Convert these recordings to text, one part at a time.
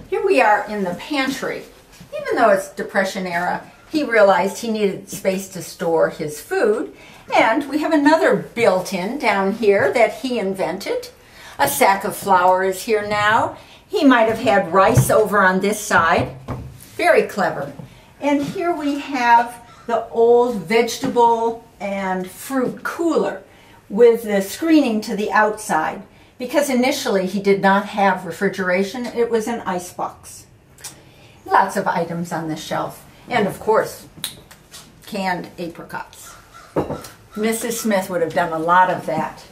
Here we are in the pantry. Even though it's Depression era, he realized he needed space to store his food. And we have another built-in down here that he invented. A sack of flour is here now. He might have had rice over on this side. Very clever. And here we have the old vegetable and fruit cooler with the screening to the outside. Because initially he did not have refrigeration, it was an icebox. Lots of items on the shelf. And of course, canned apricots. Mrs. Smith would have done a lot of that.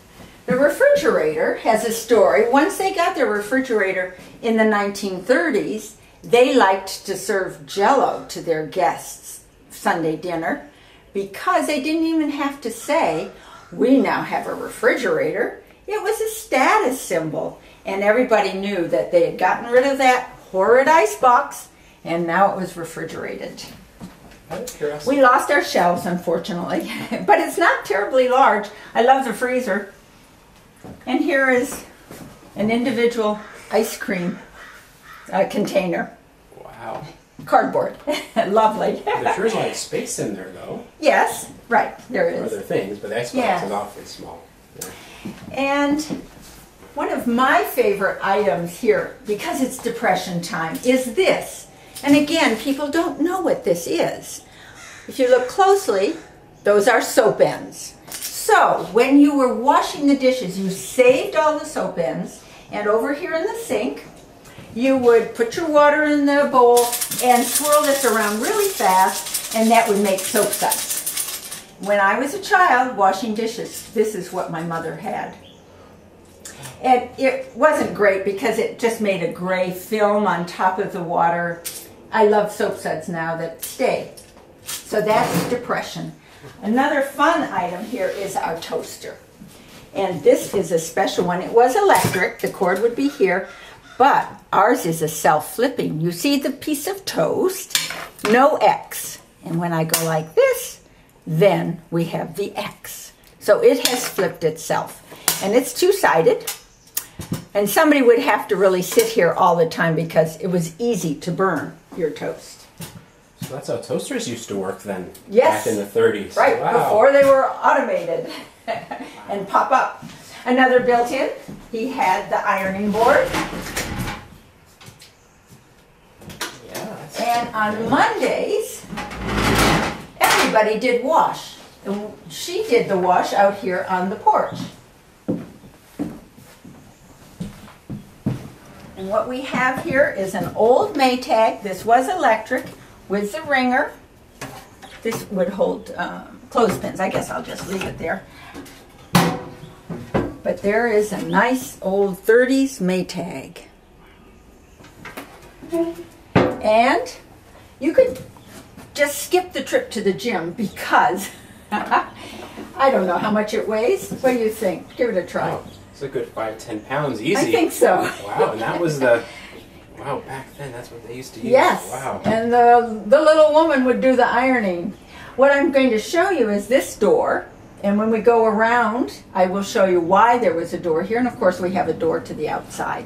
The refrigerator has a story. Once they got their refrigerator in the 1930s, they liked to serve Jell-O to their guests Sunday dinner because they didn't even have to say, "We now have a refrigerator." It was a status symbol, and everybody knew that they had gotten rid of that horrid icebox, and now it was refrigerated. We lost our shelves, unfortunately, but it's not terribly large. I love the freezer. And here is an individual ice cream container. Wow. Cardboard. Lovely. There sure is a lot of space in there, though. Yes, right, there is. For other things, but the icebox is awfully small. Yeah. And one of my favorite items here, because it's Depression time, is this. And again, people don't know what this is. If you look closely, those are soap ends. So when you were washing the dishes, you saved all the soap ends, and over here in the sink, you would put your water in the bowl and swirl this around really fast, and that would make soap suds. When I was a child washing dishes, this is what my mother had. And it wasn't great because it just made a gray film on top of the water. I love soap suds now that stay. So that's Depression. Another fun item here is our toaster. And this is a special one. It was electric. The cord would be here. But ours is a self-flipping. You see the piece of toast, no X. And when I go like this, then we have the X. So it has flipped itself. And it's two-sided. And somebody would have to really sit here all the time because it was easy to burn your toast. So that's how toasters used to work then, yes, back in the 30s. Right, wow. Before they were automated and pop up. Another built-in, he had the ironing board. Yeah, and on Mondays, everybody did wash. And she did the wash out here on the porch. And what we have here is an old Maytag. This was electric with the ringer. This would hold clothespins. I guess I'll just leave it there. But there is a nice old 30s Maytag. And you could just skip the trip to the gym because I don't know how much it weighs. What do you think? Give it a try. Oh, it's a good 5-10 pounds easy. I think so. Wow, and that was the... Wow, back then that's what they used to use. Yes. Wow. And the little woman would do the ironing. What I'm going to show you is this door. And when we go around, I will show you why there was a door here. And of course, we have a door to the outside.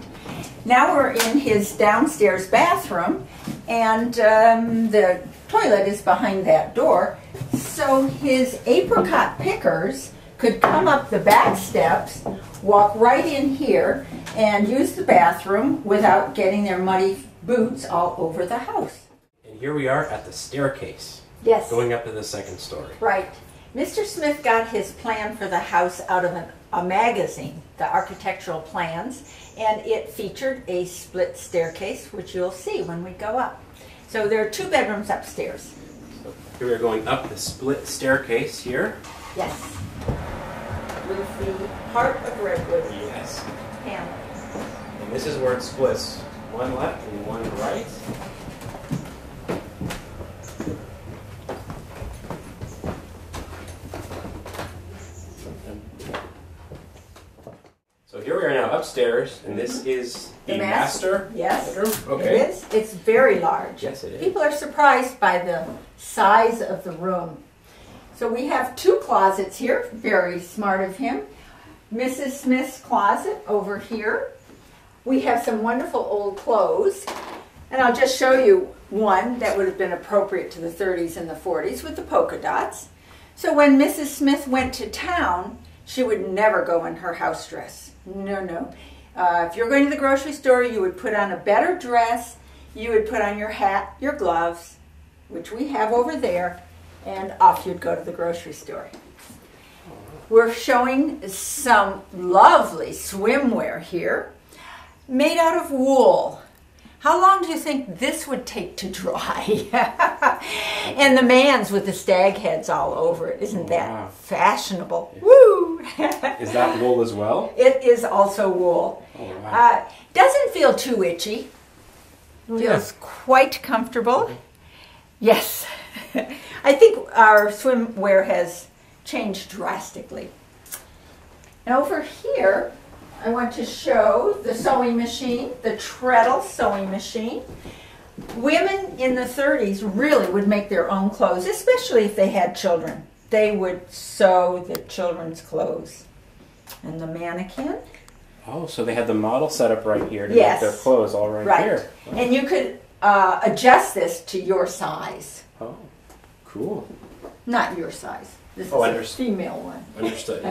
Now we're in his downstairs bathroom. And the toilet is behind that door. So his apricot pickers could come up the back steps, walk right in here, and use the bathroom without getting their muddy boots all over the house. And here we are at the staircase. Yes. Going up to the second story. Right. Mr. Smith got his plan for the house out of a magazine, the Architectural Plans, and it featured a split staircase, which you'll see when we go up. So there are 2 bedrooms upstairs. So here we're going up the split staircase here. Yes. With the heart of redwood. Yes. Panel. And this is where it splits. One left and one right. So here we are now upstairs, and this is the master yes, bedroom? Okay. It is. It's very large. Yes, it is. People are surprised by the size of the room. So we have 2 closets here. Very smart of him. Mrs. Smith's closet over here. We have some wonderful old clothes. And I'll just show you one that would have been appropriate to the 30s and the 40s with the polka dots. So when Mrs. Smith went to town, she would never go in her house dress. No, no. If you're going to the grocery store, you would put on a better dress. You would put on your hat, your gloves, which we have over there, and off you'd go to the grocery store. We're showing some lovely swimwear here, made out of wool. How long do you think this would take to dry? And the man's with the stag heads all over it. Isn't that fashionable? Woo! Is that wool as well? It is also wool. Oh, wow. Doesn't feel too itchy. Feels quite comfortable. Yes. I think our swimwear has changed drastically. And over here, I want to show the sewing machine, the treadle sewing machine. Women in the 30s really would make their own clothes, especially if they had children. They would sew the children's clothes. And the mannequin. Oh, so they had the model set up right here to make their clothes all right here. Wow. And you could adjust this to your size. Oh, cool. Not your size. This is a female one. Understood.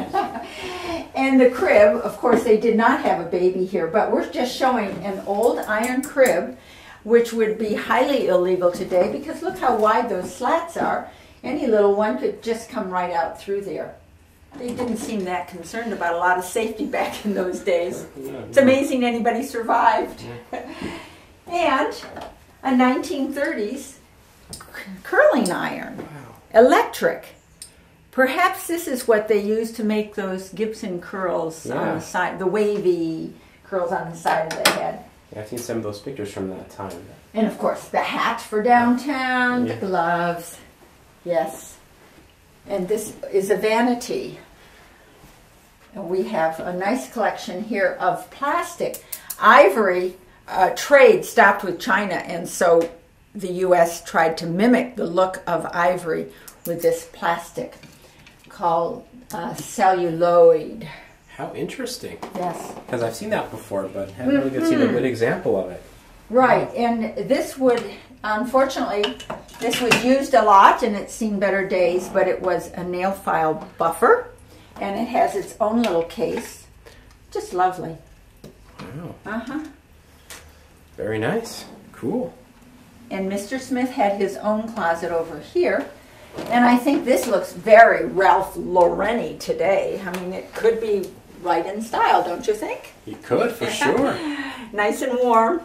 And the crib, of course, they did not have a baby here, but we're just showing an old iron crib, which would be highly illegal today because look how wide those slats are. Any little one could just come right out through there. They didn't seem that concerned about a lot of safety back in those days. It's amazing anybody survived. And a 1930s curling iron, electric. Perhaps this is what they used to make those Gibson curls on the side, the wavy curls on the side of the head. Yeah, I've seen some of those pictures from that time. And of course, the hat for downtown, the gloves. Yes. And this is a vanity. And we have a nice collection here of plastic. Ivory trade stopped with China, and so the U.S. tried to mimic the look of ivory with this plastic called celluloid. How interesting. Yes. Because I've seen that before, but haven't really seen a good example of it. Right, and this would, unfortunately, this was used a lot and it's seen better days, but it was a nail file buffer, and it has its own little case. Just lovely. Wow. Uh-huh. Very nice. Cool. And Mr. Smith had his own closet over here. And I think this looks very Ralph Lauren-y today. I mean, it could be right in style, don't you think? You could, for sure. Nice and warm.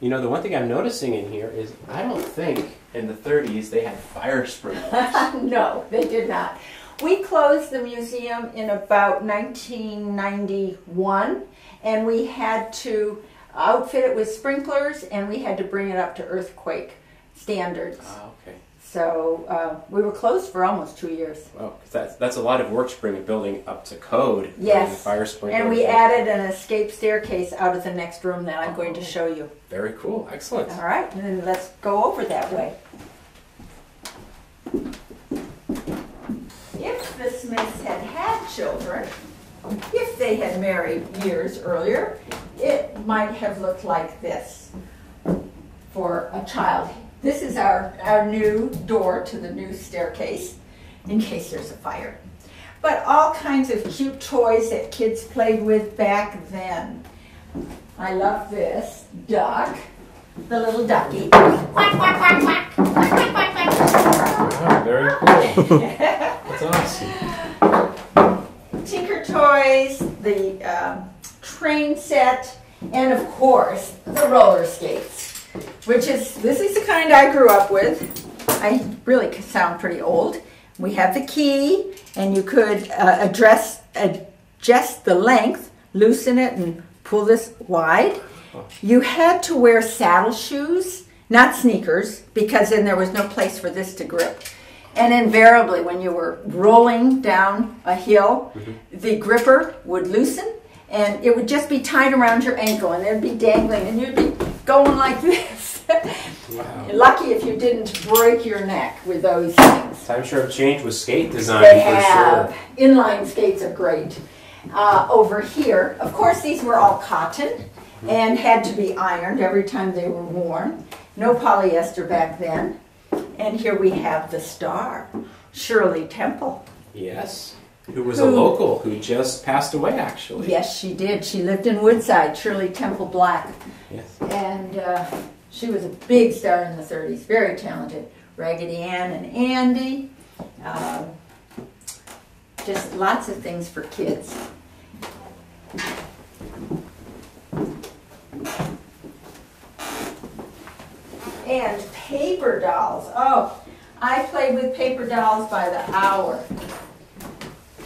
You know, the one thing I'm noticing in here is I don't think in the 30s they had fire sprinklers. No, they did not. We closed the museum in about 1991, and we had to outfit it with sprinklers, and we had to bring it up to earthquake standards. Okay. So we were closed for almost 2 years. Well, that's a lot of work to bring a building up to code. Yes, fire sprinklers. And we added an escape staircase out of the next room that I'm going to show you. Very cool. Excellent. All right, and then let's go over that way. If the Smiths had had children, if they had married years earlier, it might have looked like this for a child. This is our new door to the new staircase, in case there's a fire. But all kinds of cute toys that kids played with back then. I love this duck, the little ducky. Quack, quack, quack, quack. Quack, quack, quack, quack. Wow, very cool. That's awesome. Tinker Toys, the train set, and of course, the roller skates. This is the kind I grew up with. I really sound pretty old. We have the key, and you could adjust the length, loosen it, and pull this wide. You had to wear saddle shoes, not sneakers, because then there was no place for this to grip. And invariably, when you were rolling down a hill, the gripper would loosen, and it would just be tied around your ankle, and it would be dangling, and you'd be going like this. Wow. Lucky if you didn't break your neck with those things. Times sure have changed with skate design, They for have. sure. Inline skates are great. Over here, of course, these were all cotton, and had to be ironed every time they were worn. No polyester back then. And here we have the star, Shirley Temple. Yes. Who was a local who just passed away, actually. Yes, she did. She lived in Woodside, Shirley Temple Black. Yes. And she was a big star in the 30s, very talented. Raggedy Ann and Andy. Just lots of things for kids. And paper dolls. Oh, I played with paper dolls by the hour.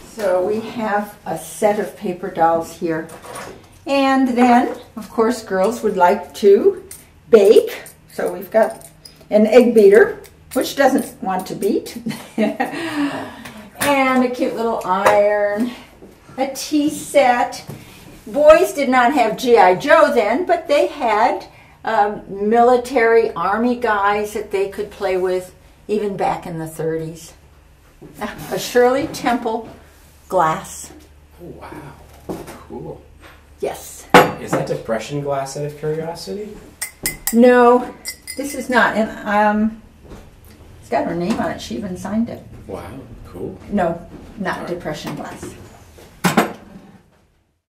So we have a set of paper dolls here. And then, of course, girls would like to bake. So we've got an egg beater, which doesn't want to beat. And a cute little iron, a tea set. Boys did not have G.I. Joe then, but they had military army guys that they could play with even back in the 30s. A Shirley Temple glass. Oh, wow. Cool. Yes. Is that depression glass, out of curiosity? No, this is not. And it's got her name on it. She even signed it. Wow. Cool. No, not depression glass.